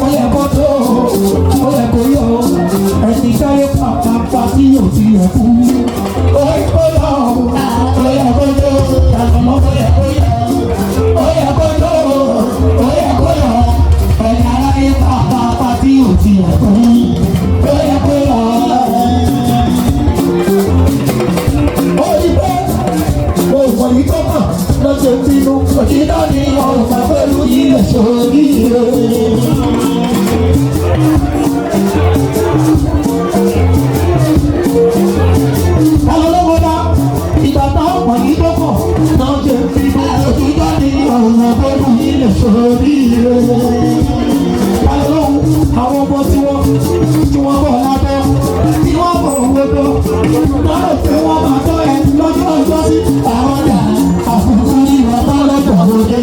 ó yẹ kó tó ó yẹ kó yọ ẹni táyé pàpàpà tí yóò ti yẹ kú ó yẹ kó yọ ó yẹ kó tó àtọmọ ó yẹ kó yọ ó yẹ kó tó ó yẹ kó yọ ẹni aráyé pàpàpà tí yóò ti yẹ kú ó yẹ kó yọ. Òyìnbó tó kàn lọ́jọ́ bínú òjìdá ni ọ̀rọ̀ pẹ̀lú ilẹ̀ sórí rẹ̀. Alọ́lọ́wọ́dá ìgbà táwọn òyìnbó tó kàn lọ́jọ́ bínú òjìdá ni ọ̀rọ̀ pẹ̀lú ilẹ̀ sórí rẹ̀. Alọ́lọ́wọ́ àwọn ọmọ tí wọ́n bọ̀ lábẹ́ tí wọ́n bọ̀ gbogbo lọ́dọ̀ tí wọ́n máa tọ́ ẹ lọ́jọ́ ọjọ́ sí àwọn ọjà àfihàn ní ọ̀tá lọ́jọ́ òde.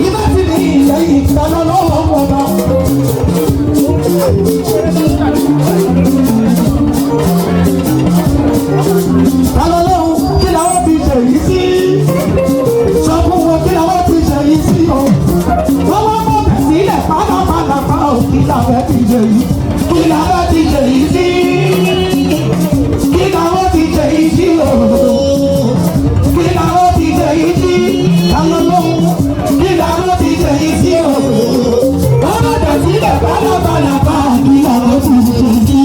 Ibà ti ní ìlẹ́yìn ìdáná lọ́wọ́ ọ̀pọ̀ta. Alọ́lọ́hún kí làwọn fi ṣèyí sí? Sọ fún wọn kí làwọn fi ṣèyí sí o. Wọ́n wá mọ̀ bẹ̀ sílẹ̀ pátápátá òkè làwọn fi ṣèyí. Kí làwọn fi ṣèyí sí? Kí làwọn fi ṣèyí sí o? Kí làwọn fi ṣèyí sí? Alọ́lọ́hún kí làwọn fi ṣèyí sí o? Wọ́n mọ̀ bẹ̀ sílẹ̀ pátápátá kí làwọn fi ṣèyí sí?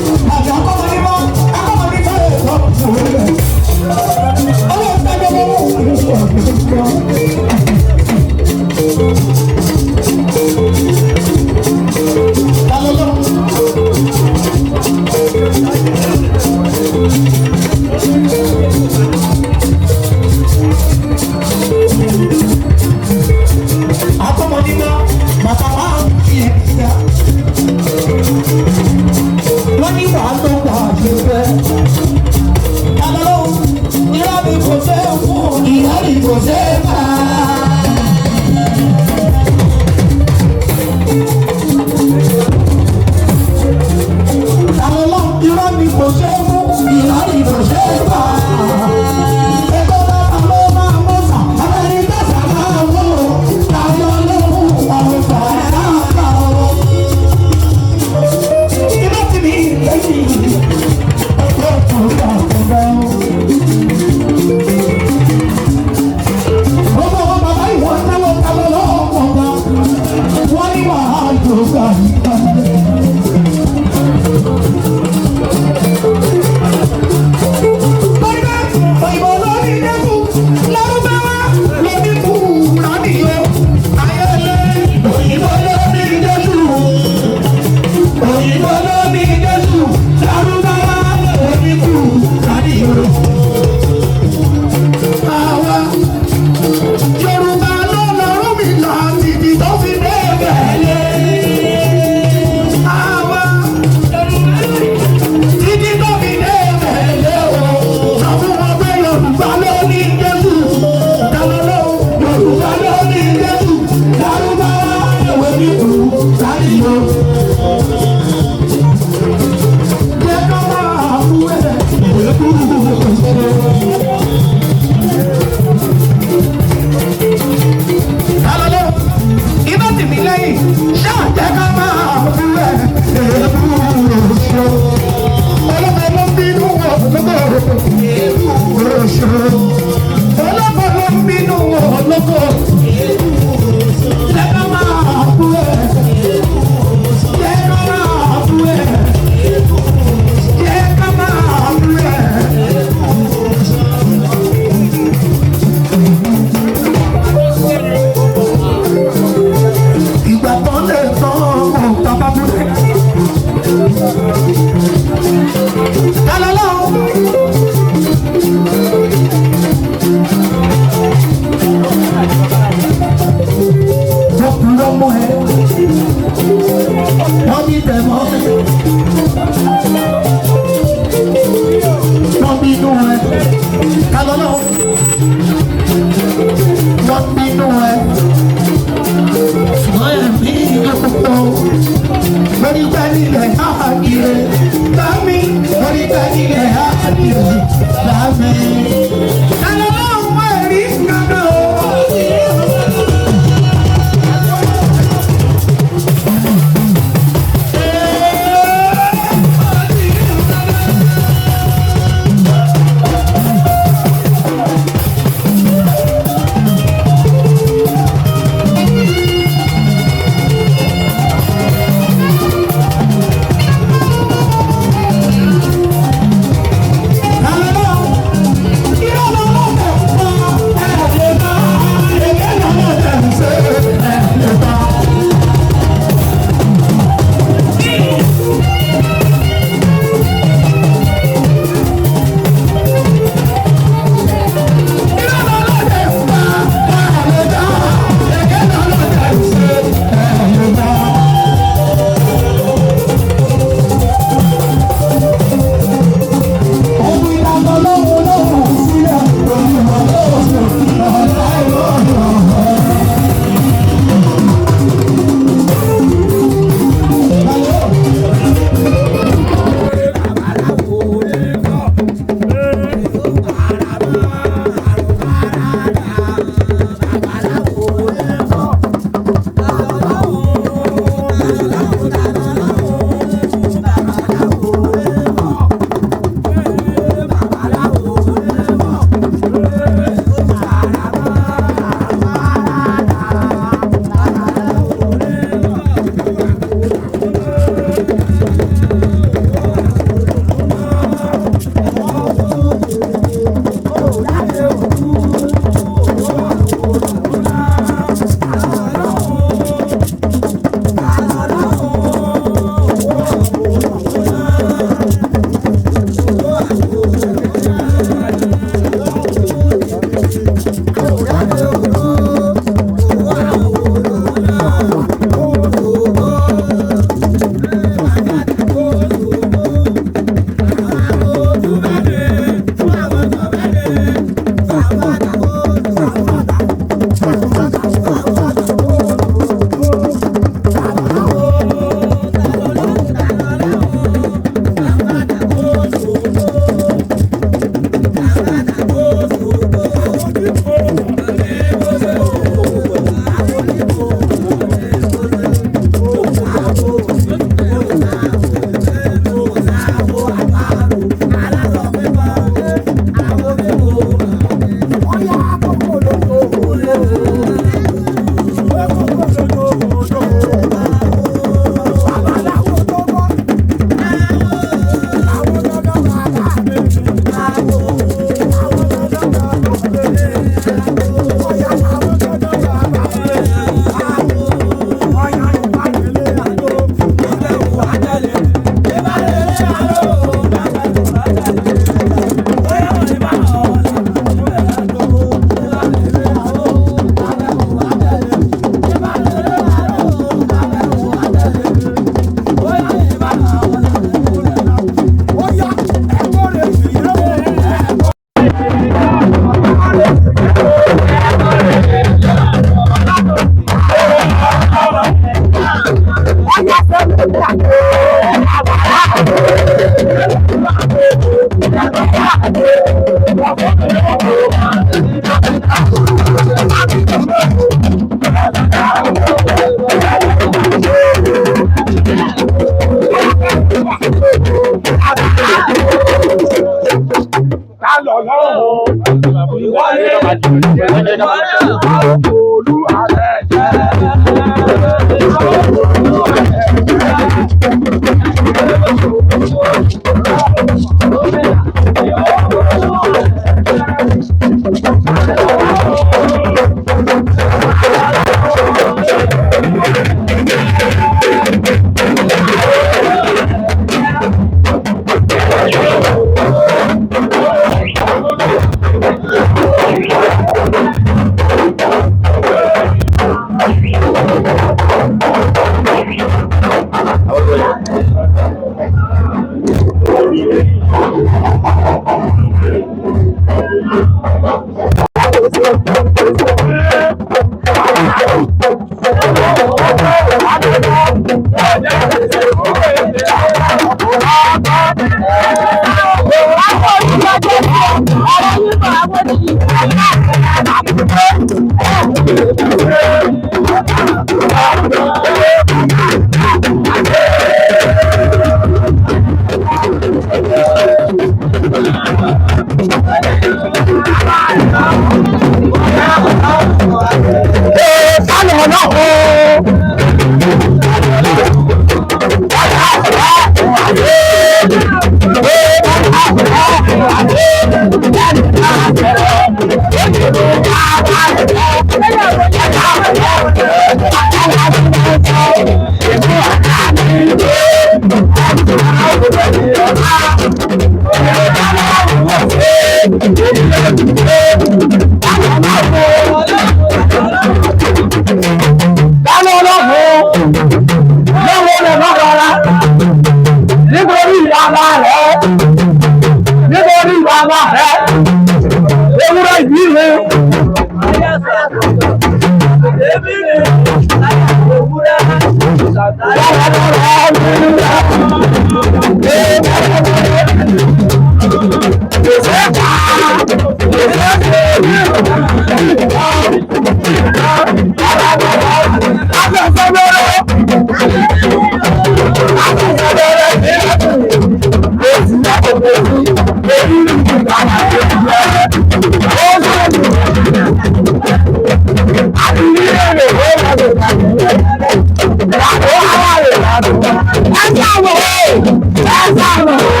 That's